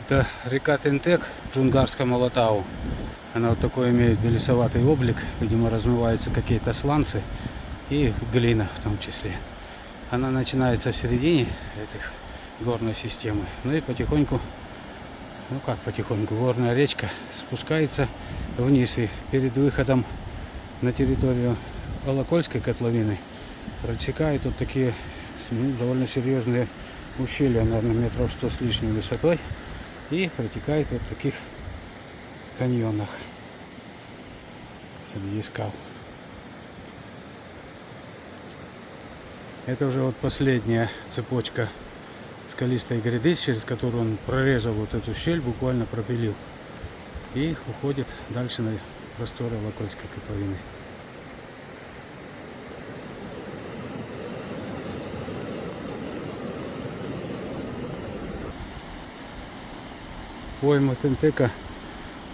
Это река Тентек в Джунгарском Алатау. Она вот такой имеет белесоватый облик. Видимо, размываются какие-то сланцы и глина в том числе. Она начинается в середине этих горной системы. Ну и потихоньку, ну как потихоньку, горная речка спускается вниз. И перед выходом на территорию Алакольской котловины протекают вот такие довольно серьезные ущелья, наверное, метров 100 с лишним высотой. И протекает вот в таких каньонах среди скал. Это уже вот последняя цепочка скалистой гряды, через которую он прорезал вот эту щель, буквально пропилил. И уходит дальше на просторы Алакольской котловины. Пойма Тентека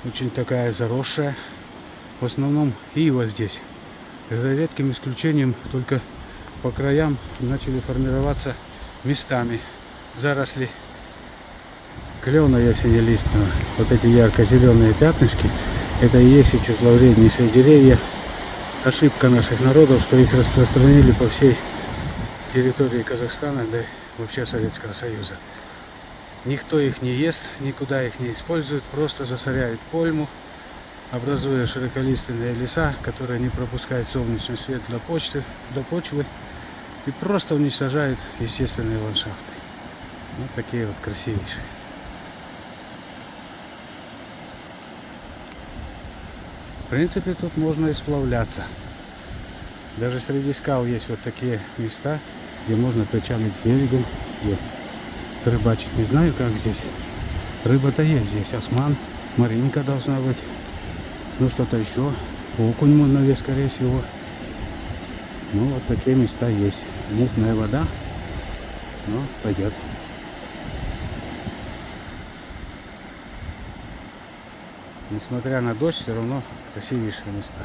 очень такая заросшая. В основном ива здесь. За редким исключением только по краям начали формироваться местами заросли клена ясенелистного. Вот эти ярко-зеленые пятнышки, это и есть эти зловреднейшие деревья. Ошибка наших народов, что их распространили по всей территории Казахстана, да и вообще Советского Союза. Никто их не ест, никуда их не использует, просто засоряют пойму, образуя широколиственные леса, которые не пропускают солнечный свет до почвы и просто уничтожают естественные ландшафты. Вот такие вот красивейшие. В принципе, тут можно и сплавляться. Даже среди скал есть вот такие места, где можно причалить к берегу, где рыбачить. Не знаю, как здесь. Рыба-то есть здесь. Осман, маринка должна быть. Ну, что-то еще. Окунь можно, скорее всего. Ну, вот такие места есть. Мутная вода. Но пойдет. Несмотря на дождь, все равно красивейшие места.